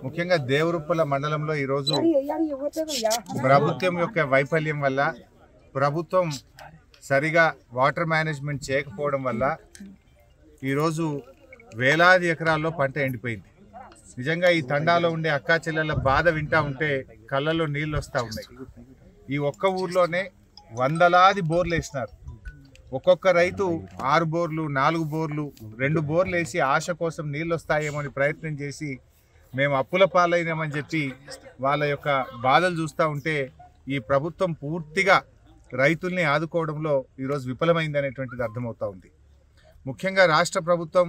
ముఖ్యంగా దేవరుప్పల మండలంలో ఈరోజు ప్రభుత్వం యొక్క వైఫల్యం వల్ల ప్రభుత్వం సరిగా వాటర్ మేనేజ్మెంట్ చేయకపోవడం వల్ల ఈరోజు వేలాది ఎకరాల్లో పంట ఎండిపోయింది. నిజంగా ఈ తండాలో ఉండే అక్కా చెల్లెల బాధ వింటా ఉంటే కళ్ళల్లో నీళ్ళు వస్తూ ఉన్నాయి. ఈ ఒక్క ఊర్లోనే వందలాది బోర్లు వేసినారు. ఒక్కొక్క రైతు 6 బోర్లు 4 బోర్లు 2 బోర్లు వేసి ఆశ కోసం నీళ్ళు వస్తాయేమో అని ప్రయత్నం చేసి మేము అప్పుల పాలైనామని చెప్పి వాళ్ళ యొక్క బాధలు చూస్తూ ఉంటే ఈ ప్రభుత్వం పూర్తిగా రైతుల్ని ఆదుకోవడంలో ఈరోజు విఫలమైంది అనేటువంటిది అర్థమవుతూ ఉంది. ముఖ్యంగా రాష్ట్ర ప్రభుత్వం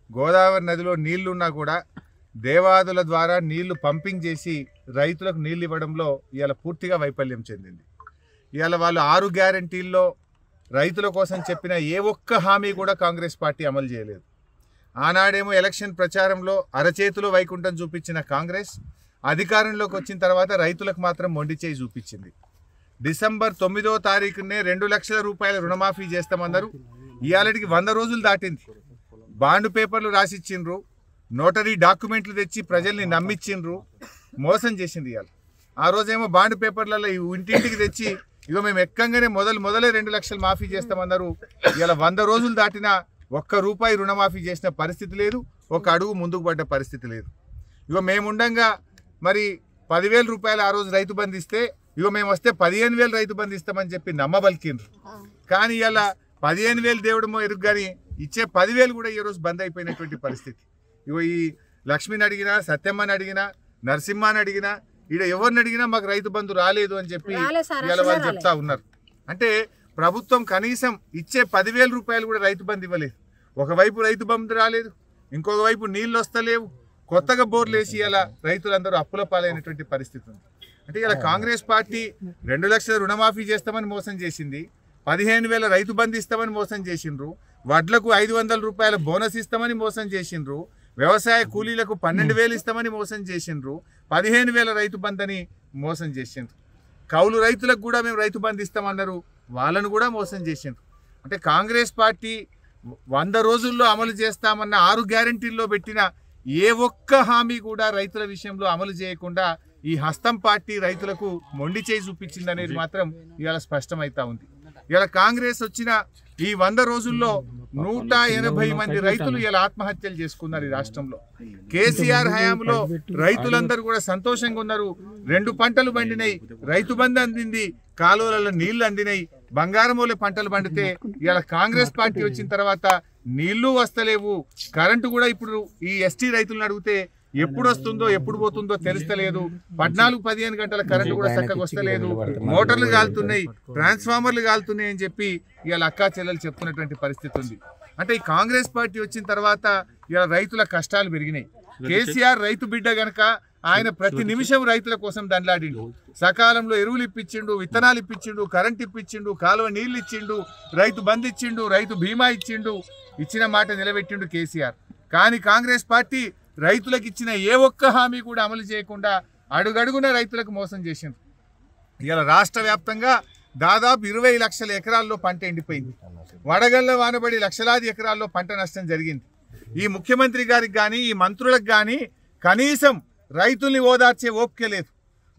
గోదావరి నదిలో నీళ్లున్నా కూడా దేవాదుల ద్వారా నీళ్లు పంపింగ్ చేసి రైతులకు నీళ్ళు ఇవ్వడంలో ఇవాళ పూర్తిగా వైఫల్యం చెందింది. ఇవాళ వాళ్ళు 6 గ్యారంటీల్లో రైతుల కోసం చెప్పిన ఏ ఒక్క హామీ కూడా కాంగ్రెస్ పార్టీ అమలు చేయలేదు. ఆనాడేమో ఎలక్షన్ ప్రచారంలో అరచేతిలో వైకుంఠం చూపించిన కాంగ్రెస్ అధికారంలోకి వచ్చిన తర్వాత రైతులకు మాత్రం మొండి చేయి చూపించింది. డిసెంబర్ 9వ తారీఖునే 2 లక్షల రూపాయల రుణమాఫీ చేస్తామన్నారు. ఇవాళకి 100 రోజులు దాటింది. బాండ్ పేపర్లు రాసిచ్చిండ్రు, నోటరీ డాక్యుమెంట్లు తెచ్చి ప్రజల్ని నమ్మించిండ్రు, మోసం చేసింది. ఇవాళ ఆ రోజేమో బాండ్ పేపర్లలో ఇంటింటికి తెచ్చి ఇగో మేము ఎక్కంగానే మొదలే 2 లక్షలు మాఫీ చేస్తామన్నారు. ఇవాళ 100 రోజులు దాటినా ₹1 రుణమాఫీ చేసిన పరిస్థితి లేదు, ఒక అడుగు ముందుకు పడ్డ పరిస్థితి లేదు. ఇగో మేముండంగా మరి 10,000 రూపాయలు ఆ రోజు రైతు బంధు ఇస్తే ఇగో మేము వస్తే 15,000 రైతు బంధు ఇస్తామని చెప్పి నమ్మబలికిండ్రు. కానీ ఇలా 15,000 దేవుడమో ఎరుగు కానీ ఇచ్చే 10,000 కూడా ఈ రోజు బంద్ అయిపోయినటువంటి పరిస్థితి. ఇగో ఈ లక్ష్మిని అడిగినా, సత్యమ్మని అడిగినా, నరసింహాని అడిగినా, ఈడ ఎవరిని అడిగినా మాకు రైతు బంధు రాలేదు అని చెప్పి ఇలా వాళ్ళు చెప్తా ఉన్నారు. అంటే ప్రభుత్వం కనీసం ఇచ్చే 10,000 రూపాయలు కూడా రైతు బంధు ఇవ్వలేదు. ఒకవైపు రైతు బంధు రాలేదు, ఇంకొక వైపు నీళ్ళు వస్తలేవు, కొత్తగా బోర్లు వేసి ఇలా రైతులందరూ అప్పుల పాలైనటువంటి పరిస్థితి ఉంది. అంటే ఇలా కాంగ్రెస్ పార్టీ 2 లక్షల రుణమాఫీ చేస్తామని మోసం చేసింది, 15,000 రైతు బంధు ఇస్తామని మోసం చేసిండ్రు, వడ్లకు 500 రూపాయల బోనస్ ఇస్తామని మోసం చేసిండ్రు, వ్యవసాయ కూలీలకు 12,000 ఇస్తామని మోసం చేసిండ్రు, 15,000 రైతు బంధని మోసం చేసిండ్రు. కౌలు రైతులకు కూడా మేము రైతు బంధు ఇస్తామన్నారు, వాళ్ళను కూడా మోసం చేసిండ్రు. అంటే కాంగ్రెస్ పార్టీ 100 రోజుల్లో అమలు చేస్తామన్న 6 గ్యారంటీల్లో పెట్టిన ఏ ఒక్క హామీ కూడా రైతుల విషయంలో అమలు చేయకుండా ఈ హస్తం పార్టీ రైతులకు మొండి చేయి చూపించింది అనేది మాత్రం ఇవాళ స్పష్టమవుతా ఉంది. ఇవాళ కాంగ్రెస్ వచ్చిన ఈ 100 రోజుల్లో 180 మంది రైతులు ఇలా ఆత్మహత్యలు చేసుకున్నారు ఈ రాష్ట్రంలో. కేసీఆర్ హయాంలో రైతులందరూ కూడా సంతోషంగా ఉన్నారు. 2 పంటలు పండినాయి, రైతు బంధు అందింది, కాలువలలో నీళ్లు అందినాయి, బంగారమూలె పంటలు పండితే ఇలా కాంగ్రెస్ పార్టీ వచ్చిన తర్వాత నీళ్లు వస్తలేవు, కరెంటు కూడా ఇప్పుడు ఈ ఎస్టీ రైతులను అడిగితే ఎప్పుడు వస్తుందో ఎప్పుడు పోతుందో తెలుస్తలేదు, 14-15 గంటల కరెంటు కూడా చక్కగా వస్తలేదు, మోటార్లు కాలుతున్నాయి, ట్రాన్స్ఫార్మర్లు కాలుతున్నాయి అని చెప్పి ఇవాళ అక్కా చెల్లెలు చెప్తున్నటువంటి పరిస్థితి ఉంది. అంటే ఈ కాంగ్రెస్ పార్టీ వచ్చిన తర్వాత ఇవాళ రైతుల కష్టాలు పెరిగినాయి. కేసీఆర్ రైతు బిడ్డ గనక ఆయన ప్రతి నిమిషం రైతుల కోసం దండలాడిండు. సకాలంలో ఎరువులు ఇప్పించిండు, విత్తనాలు ఇప్పించిండు, కరెంట్ ఇప్పించిండు, కాలువ నీళ్లు ఇచ్చిండు, రైతు బంధు ఇచ్చిండు, రైతు బీమా ఇచ్చిండు, ఇచ్చిన మాట నిలబెట్టిండు కేసీఆర్. కానీ కాంగ్రెస్ పార్టీ రైతులకు ఇచ్చిన ఏ ఒక్క హామీ కూడా అమలు చేయకుండా అడుగడుగున రైతులకు మోసం చేసింది. ఇలా రాష్ట్ర వ్యాప్తంగా దాదాపు 20 లక్షల ఎకరాల్లో పంట ఎండిపోయింది. వడగళ్ళ వానబడి లక్షలాది ఎకరాల్లో పంట నష్టం జరిగింది. ఈ ముఖ్యమంత్రి గారికి కానీ ఈ మంత్రులకు కానీ కనీసం రైతుల్ని ఓదార్చే ఓపిక లేదు.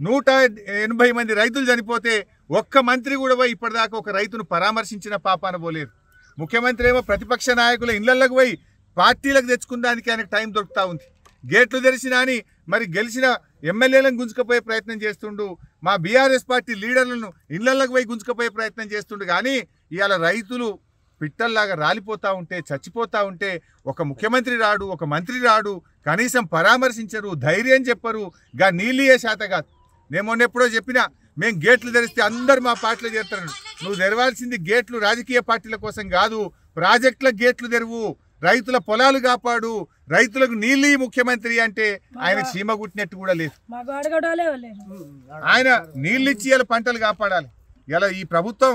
180 మంది రైతులు చనిపోతే ఒక్క మంత్రి కూడా పోయి ఇప్పటిదాకా ఒక రైతును పరామర్శించిన పాపాన పోలేదు. ముఖ్యమంత్రి ఏమో ప్రతిపక్ష నాయకుల ఇళ్లకు పోయి పార్టీలకు తెచ్చుకున్నానికి ఆయనకు టైం దొరుకుతూ ఉంది. గేట్లు తెరిచినా అని మరి గెలిచిన ఎమ్మెల్యేలను గుంజుకపోయే ప్రయత్నం చేస్తుండు, మా బీఆర్ఎస్ పార్టీ లీడర్లను ఇళ్లకు పోయి గుంజుకపోయే ప్రయత్నం చేస్తుండు. కానీ ఇవాళ రైతులు పిట్టల్లాగా రాలిపోతూ ఉంటే, చచ్చిపోతూ ఉంటే ఒక ముఖ్యమంత్రి రాడు, ఒక మంత్రి రాడు, కనీసం పరామర్శించరు, ధైర్యం చెప్పరు, గా నీళ్ళే శాత కాదు. నేను మొన్న ఎప్పుడో చెప్పినా మేము గేట్లు తెరిస్తే అందరు మా పార్టీలో చేరుతారు. నువ్వు తెరవాల్సింది గేట్లు రాజకీయ పార్టీల కోసం కాదు, ప్రాజెక్టుల గేట్లు తెరువు, రైతుల పొలాలు కాపాడు, రైతులకు నీళ్ళు ముఖ్యమంత్రి అంటే ఆయన చీమ గుట్టినట్టు కూడా లేదు. ఆయన నీళ్ళు ఇచ్చి ఇలా పంటలు కాపాడాలి. ఇలా ఈ ప్రభుత్వం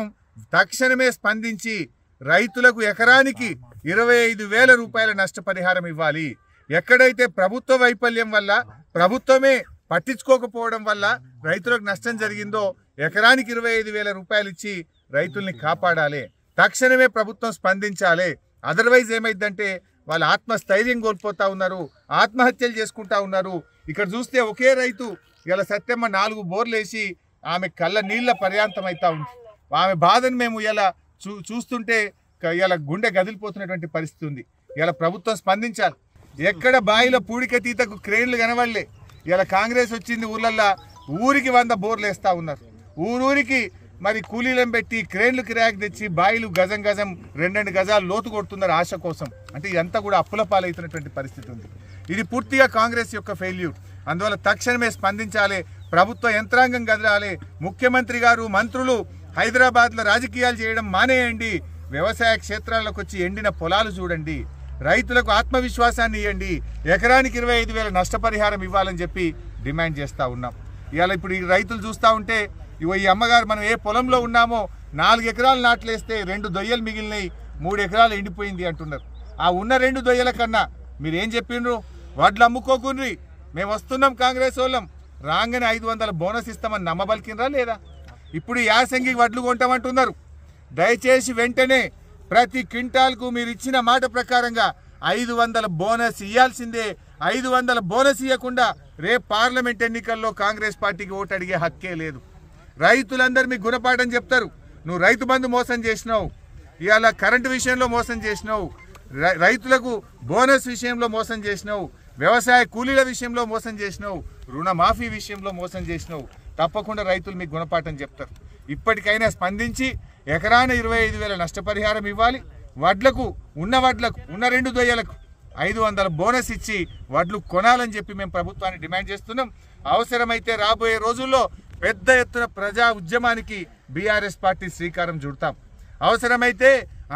తక్షణమే స్పందించి రైతులకు ఎకరానికి 25,000 రూపాయల నష్టపరిహారం ఇవ్వాలి. ఎక్కడైతే ప్రభుత్వ వైఫల్యం వల్ల, ప్రభుత్వమే పట్టించుకోకపోవడం వల్ల రైతులకు నష్టం జరిగిందో ఎకరానికి 25,000 రూపాయలు ఇచ్చి రైతుల్ని కాపాడాలి. తక్షణమే ప్రభుత్వం స్పందించాలి. అదర్వైజ్ ఏమైందంటే వాళ్ళు ఆత్మస్థైర్యం కోల్పోతా ఉన్నారు, ఆత్మహత్యలు చేసుకుంటా ఉన్నారు. ఇక్కడ చూస్తే ఒకే రైతు ఇలా సత్యమ్మ 4 బోర్లు వేసి ఆమె కళ్ళ నీళ్ళ పర్యాంతం అవుతా ఉంది. ఆమె బాధను మేము ఇలా చూస్తుంటే ఇలా గుండె గదిలిపోతున్నటువంటి పరిస్థితి ఉంది. ఇలా ప్రభుత్వం స్పందించాలి. ఎక్కడ బాయిలో పూడికతీతకు క్రేన్లు కనవడలే. ఇలా కాంగ్రెస్ వచ్చింది, ఊర్లల్లో ఊరికి 100 బోర్లు వేస్తూ ఉన్నారు. ఊరూరికి మరి కూలీలను పెట్టి క్రేన్లు కిరాకి తెచ్చి బాయిలు గజం 2 గజాలు లోతు కొడుతున్నారు ఆశ కోసం. అంటే ఇదంతా కూడా అప్పుల పాలవుతున్నటువంటి పరిస్థితి ఉంది. ఇది పూర్తిగా కాంగ్రెస్ యొక్క ఫెయిల్యూర్. అందువల్ల తక్షణమే స్పందించాలి. ప్రభుత్వ యంత్రాంగం కదలాలి. ముఖ్యమంత్రి గారు, మంత్రులు హైదరాబాద్లో రాజకీయాలు చేయడం మానేయండి. వ్యవసాయ క్షేత్రాలకు వచ్చి ఎండిన పొలాలు చూడండి. రైతులకు ఆత్మవిశ్వాసాన్ని ఇవ్వండి. ఎకరానికి 25,000 నష్టపరిహారం ఇవ్వాలని చెప్పి డిమాండ్ చేస్తూ ఉన్నాం. ఇవాళ ఇప్పుడు ఈ రైతులు చూస్తూ ఉంటే ఈ అమ్మగారు మనం ఏ పొలంలో ఉన్నామో 4 ఎకరాలు నాట్లేస్తే 2 దొయ్యలు మిగిలినాయి, 3 ఎకరాలు ఎండిపోయింది అంటున్నారు. ఆ ఉన్న 2 దొయ్యల కన్నా మీరు ఏం చెప్పిండ్రు? వడ్లు అమ్ముకోకుండ్రి, మేము వస్తున్నాం కాంగ్రెస్ వాళ్ళం, రాగానే 500 బోనస్ ఇస్తామని నమ్మబలికినరా లేదా? ఇప్పుడు యాసంగి వడ్లు కొంటామంటున్నారు. దయచేసి వెంటనే ప్రతి క్వింటాల్కు మీరు ఇచ్చిన మాట ప్రకారంగా 500 బోనస్ ఇవ్వాల్సిందే. 500 బోనస్ ఇవ్వకుండా రేపు పార్లమెంట్ ఎన్నికల్లో కాంగ్రెస్ పార్టీకి ఓటు అడిగే హక్కే లేదు. రైతులందరూ మీకు గుణపాఠం చెప్తారు. నువ్వు రైతు బంధు మోసం చేసినావు, ఇవాళ కరెంటు విషయంలో మోసం చేసినావు, రైతులకు బోనస్ విషయంలో మోసం చేసినావు, వ్యవసాయ కూలీల విషయంలో మోసం చేసినావు, రుణమాఫీ విషయంలో మోసం చేసినావు. తప్పకుండా రైతులు మీకు గుణపాఠం చెప్తారు. ఇప్పటికైనా స్పందించి ఎకరాన 25,000 నష్టపరిహారం ఇవ్వాలి. వడ్లకు ఉన్న 2 దొయ్యలకు 500 బోనస్ ఇచ్చి వడ్లు కొనాలని చెప్పి మేము ప్రభుత్వాన్ని డిమాండ్ చేస్తున్నాం. అవసరమైతే రాబోయే రోజుల్లో పెద్ద ఎత్తున ప్రజా ఉద్యమానికి బీఆర్ఎస్ పార్టీ శ్రీకారం చుడతాం. అవసరమైతే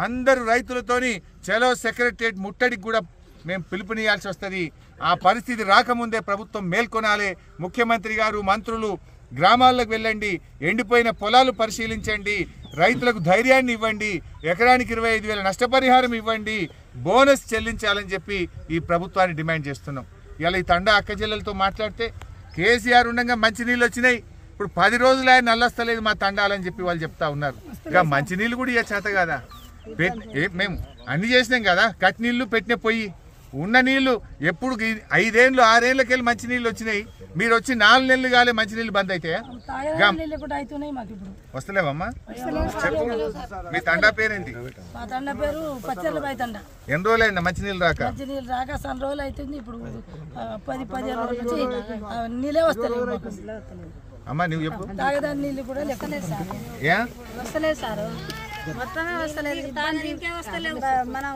అందరూ రైతులతోని చలో సెక్రటరియట్ ముట్టడికి కూడా మేము పిలుపునియాల్సి వస్తుంది. ఆ పరిస్థితి రాకముందే ప్రభుత్వం మేల్కొనాలి. ముఖ్యమంత్రి గారు, మంత్రులు గ్రామాలకు వెళ్ళండి, ఎండిపోయిన పొలాలు పరిశీలించండి, రైతులకు ధైర్యాన్ని ఇవ్వండి, ఎకరానికి 25,000 నష్టపరిహారం ఇవ్వండి, బోనస్ చెల్లించాలని చెప్పి ఈ ప్రభుత్వాన్ని డిమాండ్ చేస్తున్నాం. ఇలా ఈ తండా అక్క చెల్లెలతో మాట్లాడితే కేసీఆర్ ఉండగా మంచినీళ్ళు వచ్చినాయి, ఇప్పుడు 10 రోజులు ఆయన నల్లస్తలేదు మా తండాలని చెప్పి వాళ్ళు చెప్తా ఉన్నారు. ఇక మంచినీళ్ళు కూడా ఇక చేత కదా, మేము అన్ని చేసినాం కదా, కట్టి నీళ్ళు పెట్టిన పొయ్యి ఉన్న నీళ్లు ఎప్పుడు 5 ఏళ్ళు 6 ఏళ్ళకి వెళ్ళి మంచినీళ్ళు వచ్చినాయి. మీరు వచ్చి 4 నెలలు కాలే మంచినీళ్ళు బంద్ అయితే వస్తలేవమ్మా? చెప్పు, మీ తండా పేరేంటి? ఎన్ని రోజులు అయిందా మంచినీళ్ళు రాక? సన్ రోజులు అవుతుంది. ఇప్పుడు 10-15 రోజుల నుంచి నీళ్ళే వస్తలేవు అమ్మా. నువ్వు చెప్పు. తాగదాని నీళ్ళు కూడా లెక్కలేదు సార్, వస్తలేదు సార్, మొత్తమే వస్తలేదు. మనం